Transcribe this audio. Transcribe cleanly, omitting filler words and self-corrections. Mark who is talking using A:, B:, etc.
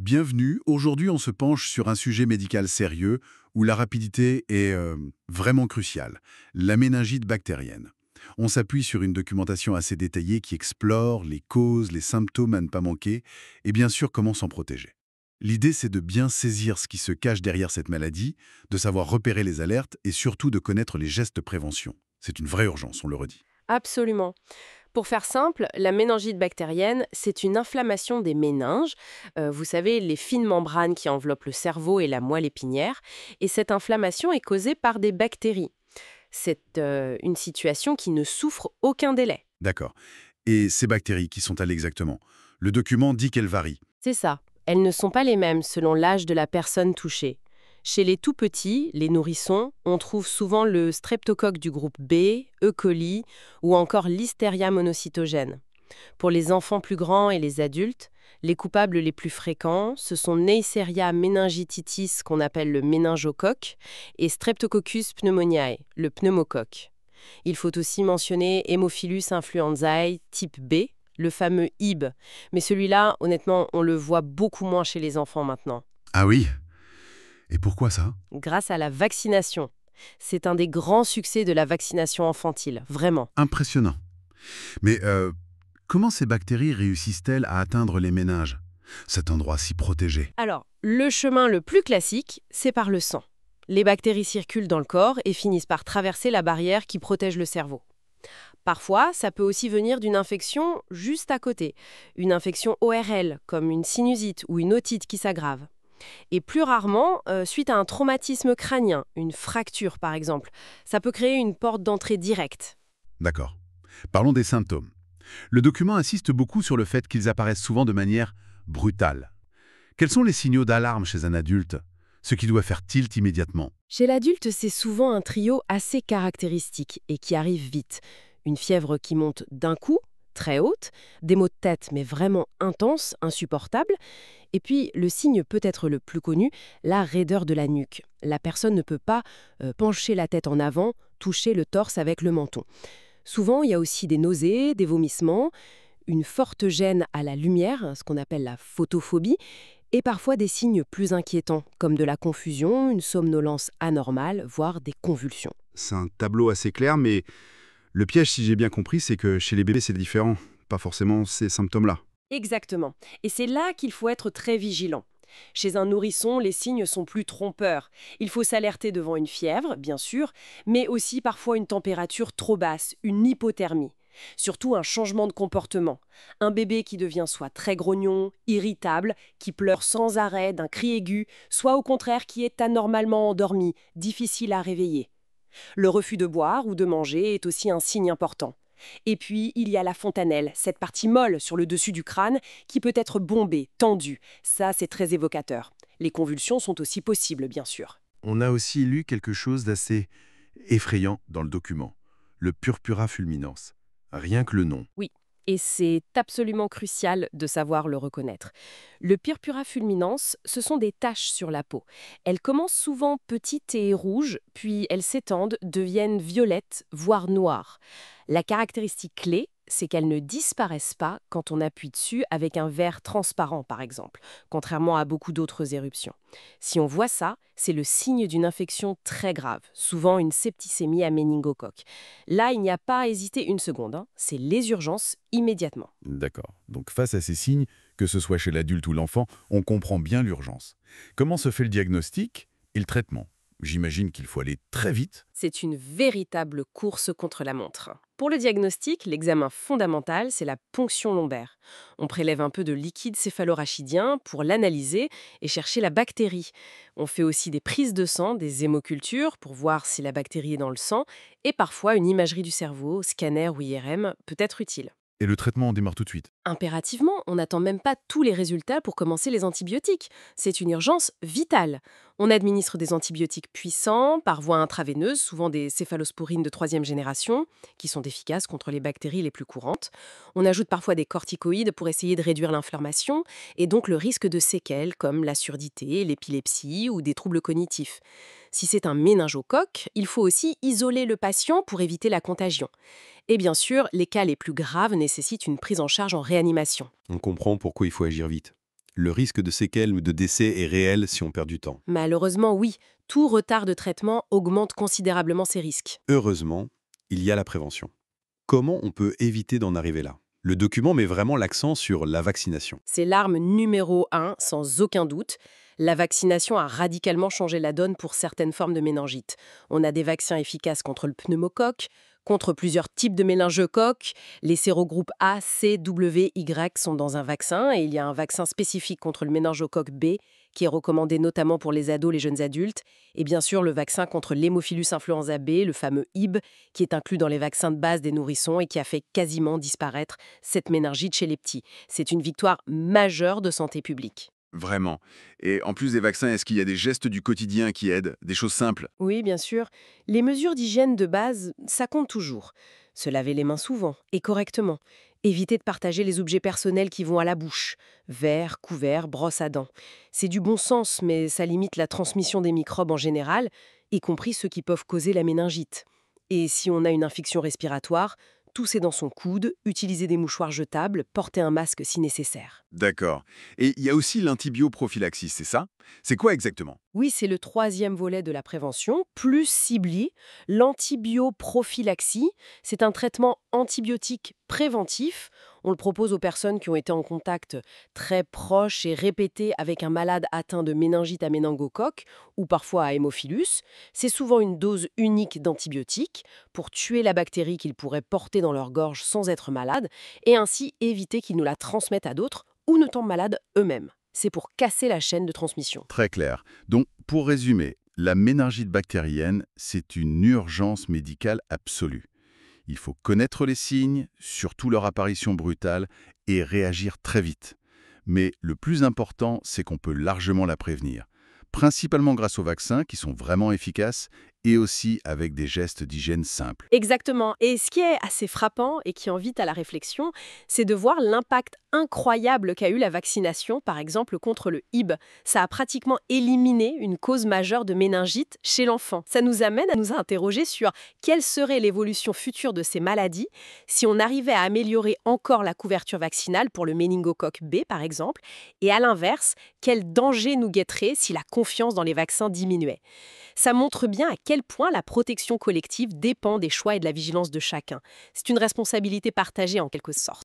A: Bienvenue. Aujourd'hui, on se penche sur un sujet médical sérieux où la rapidité est vraiment cruciale, la méningite bactérienne. On s'appuie sur une documentation assez détaillée qui explore les causes, les symptômes à ne pas manquer et bien sûr comment s'en protéger. L'idée, c'est de bien saisir ce qui se cache derrière cette maladie, de savoir repérer les alertes et surtout de connaître les gestes de prévention. C'est une vraie urgence, on le redit.
B: Absolument. Pour faire simple, la méningite bactérienne, c'est une inflammation des méninges, vous savez, les fines membranes qui enveloppent le cerveau et la moelle épinière, et cette inflammation est causée par des bactéries. C'est une situation qui ne souffre aucun délai.
A: D'accord. Et ces bactéries, qui sont-elles exactement? Le document dit qu'elles varient.
B: C'est ça. Elles ne sont pas les mêmes selon l'âge de la personne touchée. Chez les tout petits, les nourrissons, on trouve souvent le streptocoque du groupe B, E. coli ou encore Listeria monocytogène. Pour les enfants plus grands et les adultes, les coupables les plus fréquents, ce sont Neisseria meningititis qu'on appelle le méningocoque et Streptococcus pneumoniae, le pneumocoque. Il faut aussi mentionner Haemophilus influenzae type B, le fameux Hib. Mais celui-là, honnêtement, on le voit beaucoup moins chez les enfants maintenant,
A: Ah oui? Et pourquoi ça?
B: grâce à la vaccination. C'est un des grands succès de la vaccination infantile, vraiment.
A: Impressionnant. Mais comment ces bactéries réussissent-elles à atteindre les méninges? Cet endroit si protégé.
B: Alors, le chemin le plus classique, c'est par le sang. Les bactéries circulent dans le corps et finissent par traverser la barrière qui protège le cerveau. Parfois, ça peut aussi venir d'une infection juste à côté, une infection ORL, comme une sinusite ou une otite qui s'aggrave. Et plus rarement, suite à un traumatisme crânien, une fracture par exemple, ça peut créer une porte d'entrée directe.
A: D'accord. Parlons des symptômes. Le document insiste beaucoup sur le fait qu'ils apparaissent souvent de manière brutale. Quels sont les signaux d'alarme chez un adulte? Ce qui doit faire tilt immédiatement.
B: Chez l'adulte, c'est souvent un trio assez caractéristique et qui arrive vite. Une fièvre qui monte d'un coup, très haute, des maux de tête mais vraiment intenses, insupportables. Et puis, le signe peut-être le plus connu, la raideur de la nuque. La personne ne peut pas pencher la tête en avant, toucher le torse avec le menton. Souvent, il y a aussi des nausées, des vomissements, une forte gêne à la lumière, ce qu'on appelle la photophobie, et parfois des signes plus inquiétants, comme de la confusion, une somnolence anormale, voire des convulsions.
C: C'est un tableau assez clair, mais le piège, si j'ai bien compris, c'est que chez les bébés, c'est différent. Pas forcément ces symptômes-là.
B: Exactement. Et c'est là qu'il faut être très vigilant. Chez un nourrisson, les signes sont plus trompeurs. Il faut s'alerter devant une fièvre, bien sûr, mais aussi parfois une température trop basse, une hypothermie. Surtout un changement de comportement. Un bébé qui devient soit très grognon, irritable, qui pleure sans arrêt d'un cri aigu, soit au contraire qui est anormalement endormi, difficile à réveiller. Le refus de boire ou de manger est aussi un signe important. Et puis, il y a la fontanelle, cette partie molle sur le dessus du crâne qui peut être bombée, tendue. Ça, c'est très évocateur. Les convulsions sont aussi possibles, bien sûr.
D: On a aussi lu quelque chose d'assez effrayant dans le document, le purpura fulminans. Rien que le nom.
B: Oui, et c'est absolument crucial de savoir le reconnaître. Le purpura fulminans, ce sont des taches sur la peau. Elles commencent souvent petites et rouges, puis elles s'étendent, deviennent violettes, voire noires. La caractéristique clé, c'est qu'elles ne disparaissent pas quand on appuie dessus avec un verre transparent, par exemple, contrairement à beaucoup d'autres éruptions. Si on voit ça, c'est le signe d'une infection très grave, souvent une septicémie à méningocoque. Là, il n'y a pas à hésiter une seconde, hein. C'est les urgences immédiatement.
E: D'accord. Donc face à ces signes, que ce soit chez l'adulte ou l'enfant, on comprend bien l'urgence. Comment se fait le diagnostic et le traitement? J'imagine qu'il faut aller très vite.
B: C'est une véritable course contre la montre. Pour le diagnostic, l'examen fondamental, c'est la ponction lombaire. On prélève un peu de liquide céphalorachidien pour l'analyser et chercher la bactérie. On fait aussi des prises de sang, des hémocultures pour voir si la bactérie est dans le sang, et parfois une imagerie du cerveau, scanner ou IRM peut être utile.
E: Et le traitement, on démarre tout de suite.
B: Impérativement, on n'attend même pas tous les résultats pour commencer les antibiotiques. C'est une urgence vitale. On administre des antibiotiques puissants par voie intraveineuse, souvent des céphalosporines de troisième génération, qui sont efficaces contre les bactéries les plus courantes. On ajoute parfois des corticoïdes pour essayer de réduire l'inflammation et donc le risque de séquelles comme la surdité, l'épilepsie ou des troubles cognitifs. Si c'est un méningocoque, il faut aussi isoler le patient pour éviter la contagion. Et bien sûr, les cas les plus graves nécessitent une prise en charge en réanimation.
D: On comprend pourquoi il faut agir vite.
F: Le risque de séquelles ou de décès est réel si on perd du temps.
B: Malheureusement, oui, tout retard de traitement augmente considérablement ces risques.
F: Heureusement, il y a la prévention. Comment on peut éviter d'en arriver là? Le document met vraiment l'accent sur la vaccination.
B: C'est l'arme numéro 1, sans aucun doute. La vaccination a radicalement changé la donne pour certaines formes de méningite. On a des vaccins efficaces contre le pneumocoque, contre plusieurs types de méningocoques. Les sérogroupes A, C, W, Y sont dans un vaccin et il y a un vaccin spécifique contre le méningocoque B qui est recommandé notamment pour les ados, les jeunes adultes. Et bien sûr, le vaccin contre l'hémophilus influenza B, le fameux HIB, qui est inclus dans les vaccins de base des nourrissons et qui a fait quasiment disparaître cette méningite chez les petits. C'est une victoire majeure de santé publique.
A: Vraiment. Et en plus des vaccins, est-ce qu'il y a des gestes du quotidien qui aident, des choses simples?
B: Oui, bien sûr. Les mesures d'hygiène de base, ça compte toujours. Se laver les mains souvent et correctement. Éviter de partager les objets personnels qui vont à la bouche. Verre, couvert, brosse à dents. C'est du bon sens, mais ça limite la transmission des microbes en général, y compris ceux qui peuvent causer la méningite. Et si on a une infection respiratoire, tousser dans son coude, utiliser des mouchoirs jetables, porter un masque si nécessaire.
A: D'accord. Et il y a aussi l'antibioprophylaxie, c'est ça? C'est quoi exactement?
B: Oui, c'est le troisième volet de la prévention, plus ciblé. L'antibioprophylaxie, c'est un traitement antibiotique préventif. On le propose aux personnes qui ont été en contact très proche et répété avec un malade atteint de méningite à méningocoque ou parfois à hémophilus. C'est souvent une dose unique d'antibiotiques pour tuer la bactérie qu'ils pourraient porter dans leur gorge sans être malades et ainsi éviter qu'ils nous la transmettent à d'autres ou ne tombent malades eux-mêmes. C'est pour casser la chaîne de transmission.
E: Très clair. Donc, pour résumer, la méningite bactérienne, c'est une urgence médicale absolue. Il faut connaître les signes, surtout leur apparition brutale, et réagir très vite. Mais le plus important, c'est qu'on peut largement la prévenir, principalement grâce aux vaccins qui sont vraiment efficaces et aussi avec des gestes d'hygiène simples.
B: Exactement. Et ce qui est assez frappant et qui invite à la réflexion, c'est de voir l'impact incroyable qu'a eu la vaccination, par exemple contre le HIB. Ça a pratiquement éliminé une cause majeure de méningite chez l'enfant. Ça nous amène à nous interroger sur quelle serait l'évolution future de ces maladies si on arrivait à améliorer encore la couverture vaccinale pour le méningocoque B, par exemple, et à l'inverse, quel danger nous guetterait si la confiance dans les vaccins diminuait. Ça montre bien à quel point la protection collective dépend des choix et de la vigilance de chacun. C'est une responsabilité partagée en quelque sorte.